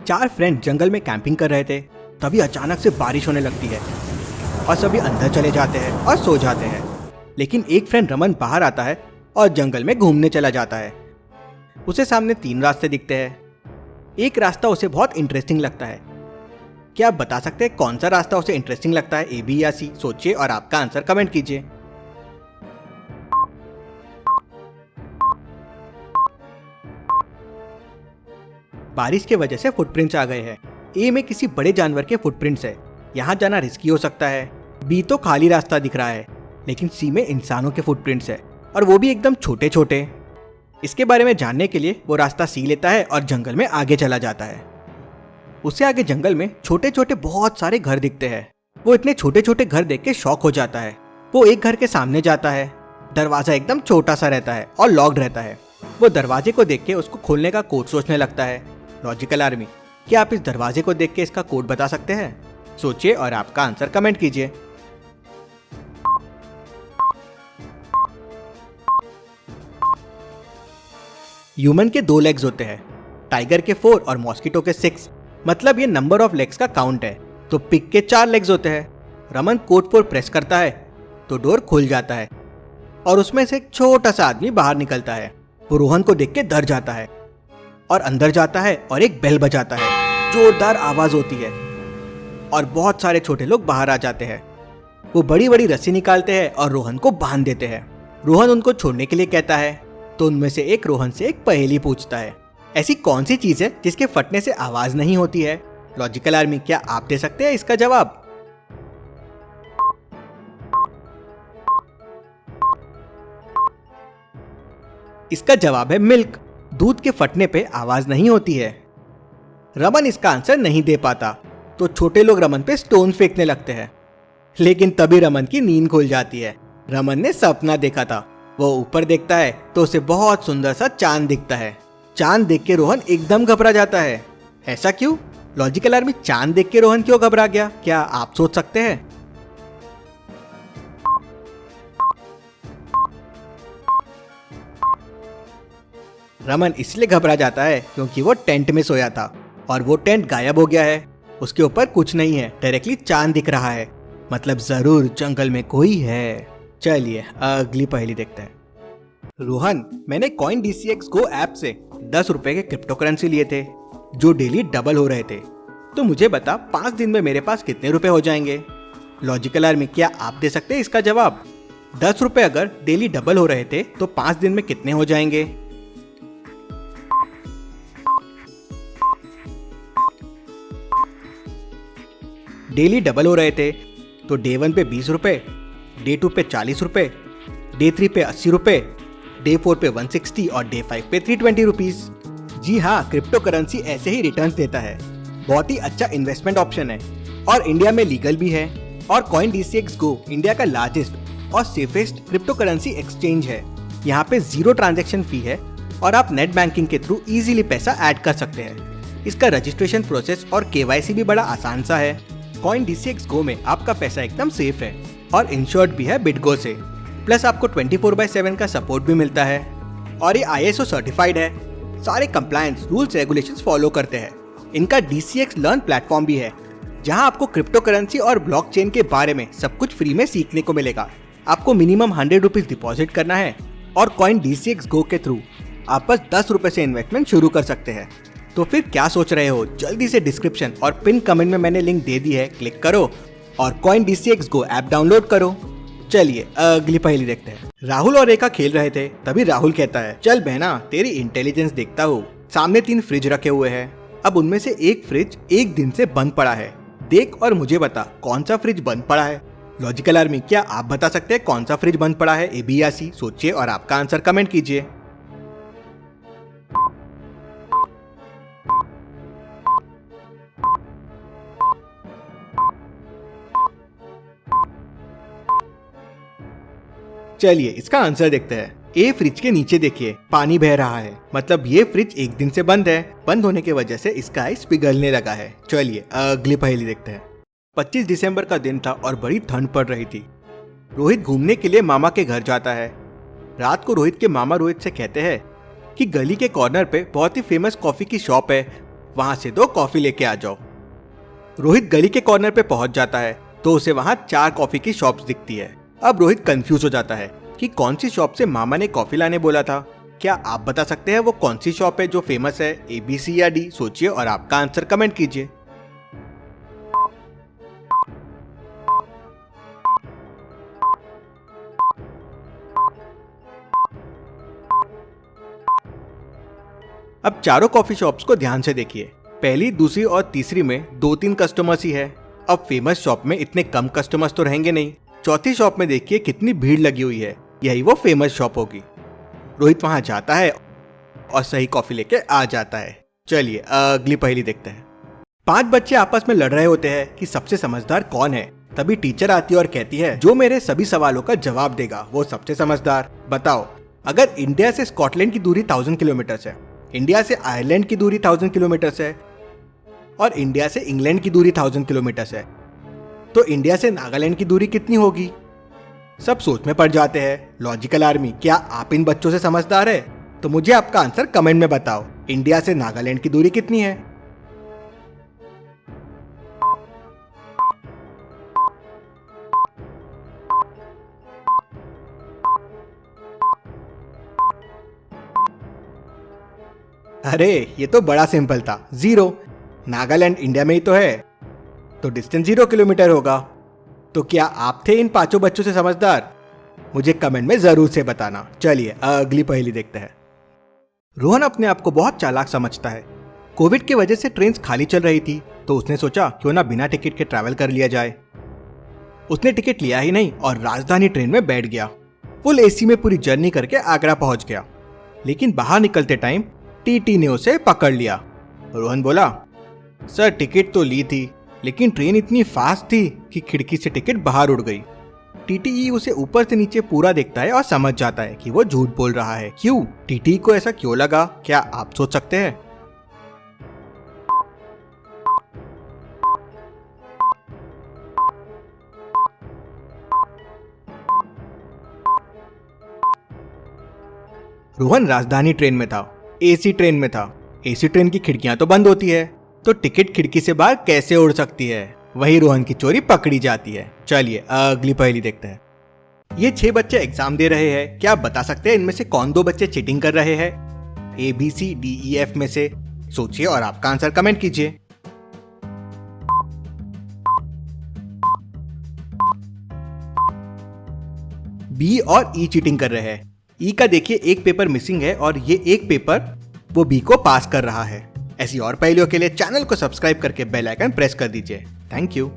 चार फ्रेंड जंगल में कैंपिंग कर रहे थे, तभी अचानक से बारिश होने लगती है और सभी अंदर चले जाते हैं और सो जाते हैं। लेकिन एक फ्रेंड रमन बाहर आता है और जंगल में घूमने चला जाता है। उसे सामने 3 रास्ते दिखते हैं। एक रास्ता उसे बहुत इंटरेस्टिंग लगता है। क्या आप बता सकते हैं कौन सा रास्ता उसे इंटरेस्टिंग लगता है, ए बी या सी? सोचिए और आपका आंसर कमेंट कीजिए। बारिश के वजह से फुटप्रिंट्स आ गए हैं। ए में किसी बड़े जानवर के फुटप्रिंट्स है, यहाँ जाना रिस्की हो सकता है। बी तो खाली रास्ता दिख रहा है, लेकिन सी में इंसानों के फुटप्रिंट्स है और वो भी एकदम छोटे छोटे। इसके बारे में जानने के लिए वो रास्ता सी लेता है और जंगल में आगे चला जाता है। उससे आगे जंगल में छोटे छोटे बहुत सारे घर दिखते हैं। वो इतने छोटे छोटे घर देख के शॉक हो जाता है। वो एक घर के सामने जाता है। दरवाजा एकदम छोटा सा रहता है और लॉक्ड रहता है। वो दरवाजे को देख के उसको खोलने का कोड सोचने लगता है। लॉजिकल आर्मी, क्या आप इस दरवाजे को देख के इसका कोड बता सकते हैं? सोचिए और आपका आंसर कमेंट कीजिए। ह्यूमन के 2 लेग्स होते हैं, टाइगर के 4 और मॉस्किटो के 6। मतलब ये नंबर ऑफ लेग्स का काउंट है। तो पिग के 4 लेग्स होते हैं। रमन कोड 4 प्रेस करता है तो डोर खुल जाता है और उसमें से एक छोटा सा आदमी बाहर निकलता है। वो रोहन को देख के डर जाता है और अंदर जाता है और एक बेल बजाता है। जोरदार आवाज होती है और बहुत सारे छोटे लोग बाहर आ जाते हैं। वो बड़ी बड़ी रस्सी निकालते हैं और रोहन को बांध देते हैं। रोहन उनको छोड़ने के लिए कहता है तो उनमें से एक रोहन से एक पहेली पूछता है। ऐसी कौन सी चीज है जिसके फटने से आवाज नहीं होती है? लॉजिकल आर्मी, क्या आप दे सकते हैं इसका जवाब? इसका जवाब है मिल्क। दूध के फटने पे आवाज नहीं होती है। रमन इसका आंसर नहीं दे पाता तो छोटे लोग रमन पे स्टोन फेंकने लगते हैं। लेकिन तभी रमन की नींद खुल जाती है। रमन ने सपना देखा था। वो ऊपर देखता है तो उसे बहुत सुंदर सा चांद दिखता है। चांद देख के रोहन एकदम घबरा जाता है। ऐसा क्यों? लॉजिकल आर्मी, चांद देख के रोहन क्यों घबरा गया? क्या आप सोच सकते हैं? रमन इसलिए घबरा जाता है क्योंकि वो टेंट में सोया था और वो टेंट गायब हो गया है। उसके ऊपर कुछ नहीं है, डायरेक्टली चांद दिख रहा है। मतलब जरूर जंगल में कोई है। चलिए अगली पहेली देखते हैं। रोहन, मैंने कॉइन DCX Go ऐप से 10 रुपए के क्रिप्टो करेंसी लिए थे जो डेली डबल हो रहे थे। तो मुझे बता 5 दिन में मेरे पास कितने रुपए हो जाएंगे? लॉजिकल आर्मी, क्या आप दे सकते हैं इसका जवाब? 10 रुपए अगर डेली डबल हो रहे थे तो 5 दिन में कितने हो जाएंगे? डेली डबल हो रहे थे तो डे 1 पे 20 रुपए, डे 2 पे 40 रुपए, डे 3 पे 80 रुपए, डे 4 पे 160 और डे 5 पे 320 रुपीज। जी हाँ, क्रिप्टो करेंसी ऐसे ही रिटर्न्स देता है। बहुत ही अच्छा इन्वेस्टमेंट ऑप्शन है और इंडिया में लीगल भी है। और कॉइन DCX Go इंडिया का लार्जेस्ट और सेफेस्ट क्रिप्टो करेंसी एक्सचेंज है। यहाँ पे 0 ट्रांजेक्शन फी है और आप नेट बैंकिंग के थ्रू इजीली पैसा ऐड कर सकते हैं। इसका रजिस्ट्रेशन प्रोसेस और KYC भी बड़ा आसान सा है। कॉइन DCX Go में आपका पैसा एकदम सेफ है और इंश्योर्ड भी है बिटगो से। प्लस आपको 24/7 का सपोर्ट भी मिलता है और ये ISO सर्टिफाइड है। सारे कंप्लायंस रूल्स रेगुलेशंस फॉलो करते हैं। इनका DCX लर्न प्लेटफॉर्म भी है जहां आपको क्रिप्टो करेंसी और ब्लॉकचेन के बारे में सब कुछ फ्री में सीखने को मिलेगा। आपको मिनिमम 100 रुपीज डिपॉजिट करना है और कॉइन DCX Go के थ्रू आप बस 10 रुपए से इन्वेस्टमेंट शुरू कर सकते हैं। तो फिर क्या सोच रहे हो? जल्दी से डिस्क्रिप्शन और पिन कमेंट में मैंने लिंक दे दी है, क्लिक करो और coin DCX Go app download करो। चलिए अगली पहेली देखते हैं। राहुल और रेखा खेल रहे थे, तभी राहुल कहता है, चल बहना तेरी इंटेलिजेंस देखता हूँ। सामने 3 फ्रिज रखे हुए हैं। अब उनमें से एक फ्रिज एक दिन से बंद पड़ा है। देख और मुझे बता कौन सा फ्रिज बंद पड़ा है? लॉजिकल आर्मी, क्या आप बता सकते हैं कौन सा फ्रिज बंद पड़ा है, ए बी या सी? सोचिए और आपका आंसर कमेंट कीजिए। चलिए इसका आंसर देखते हैं। ए फ्रिज के नीचे देखिए, पानी बह रहा है। मतलब ये फ्रिज एक दिन से बंद है। बंद होने की वजह से इसका आइस पिघलने लगा है। चलिए अगली पहेली देखते हैं। 25 दिसंबर का दिन था और बड़ी ठंड पड़ रही थी। रोहित घूमने के लिए मामा के घर जाता है। रात को रोहित के मामा रोहित से कहते हैं कि गली के कॉर्नर पे बहुत ही फेमस कॉफी की शॉप है, वहां से 2 कॉफी लेके आ जाओ। रोहित गली के कॉर्नर पे पहुंच जाता है तो उसे वहां 4 कॉफी की शॉप्स दिखती है। अब रोहित कंफ्यूज हो जाता है कि कौन सी शॉप से मामा ने कॉफी लाने बोला था। क्या आप बता सकते हैं वो कौन सी शॉप है जो फेमस है, ABC या D? सोचिए और आपका आंसर कमेंट कीजिए। अब चारों कॉफी शॉप्स को ध्यान से देखिए। पहली, दूसरी और तीसरी में 2-3 कस्टमर्स ही है। अब फेमस शॉप में इतने कम कस्टमर्स तो रहेंगे नहीं। चौथी शॉप में देखिए कितनी भीड़ लगी हुई है, यही वो फेमस शॉप होगी। रोहित वहां जाता है और सही कॉफी लेके आ जाता है। चलिए अगली पहेली देखते हैं। 5 बच्चे आपस में लड़ रहे होते हैं कि सबसे समझदार कौन है। तभी टीचर आती है और कहती है, जो मेरे सभी सवालों का जवाब देगा वो सबसे समझदार। बताओ, अगर इंडिया से स्कॉटलैंड की दूरी 1000 किलोमीटर है, इंडिया से आयरलैंड की दूरी 1000 किलोमीटर है और इंडिया से इंग्लैंड की दूरी 1000 किलोमीटर है, तो इंडिया से नागालैंड की दूरी कितनी होगी? सब सोच में पड़ जाते हैं। लॉजिकल आर्मी, क्या आप इन बच्चों से समझदार है? तो मुझे आपका आंसर कमेंट में बताओ। इंडिया से नागालैंड की दूरी कितनी है? अरे ये तो बड़ा सिंपल था, 0। नागालैंड इंडिया में ही तो है, तो डिस्टेंस 0 किलोमीटर होगा। तो क्या आप थे इन 5 बच्चों से समझदार? मुझे कमेंट में जरूर से बताना। चलिए अगली पहेली देखते हैं। रोहन अपने आप को बहुत चालाक समझता है। कोविड की वजह से ट्रेन खाली चल रही थी तो उसने सोचा क्यों ना बिना टिकट के ट्रैवल कर लिया जाए। उसने टिकट लिया ही नहीं और राजधानी ट्रेन में बैठ गया। फुल AC में पूरी जर्नी करके आगरा पहुंच गया। लेकिन बाहर निकलते टाइम TT ने उसे पकड़ लिया। रोहन बोला, सर टिकट तो ली थी, लेकिन ट्रेन इतनी फास्ट थी कि खिड़की से टिकट बाहर उड़ गई। TTE उसे ऊपर से नीचे पूरा देखता है और समझ जाता है कि वो झूठ बोल रहा है। क्यों? TTE को ऐसा क्यों लगा? क्या आप सोच सकते हैं? रोहन राजधानी ट्रेन में था, AC ट्रेन में था। AC ट्रेन की खिड़कियां तो बंद होती है, तो टिकट खिड़की से बाहर कैसे उड़ सकती है? वही रोहन की चोरी पकड़ी जाती है। चलिए अगली पहेली देखते हैं। ये 6 बच्चे एग्जाम दे रहे हैं। क्या आप बता सकते हैं इनमें से कौन 2 बच्चे चीटिंग कर रहे हैं? ABC D E F में से। सोचिए और आपका आंसर कमेंट कीजिए। B और E चीटिंग कर रहे हैं। E का देखिए एक पेपर मिसिंग है और ये एक पेपर वो B को पास कर रहा है। ऐसी और पहेलियों के लिए चैनल को सब्सक्राइब करके बेल आइकन प्रेस कर दीजिए। Thank you.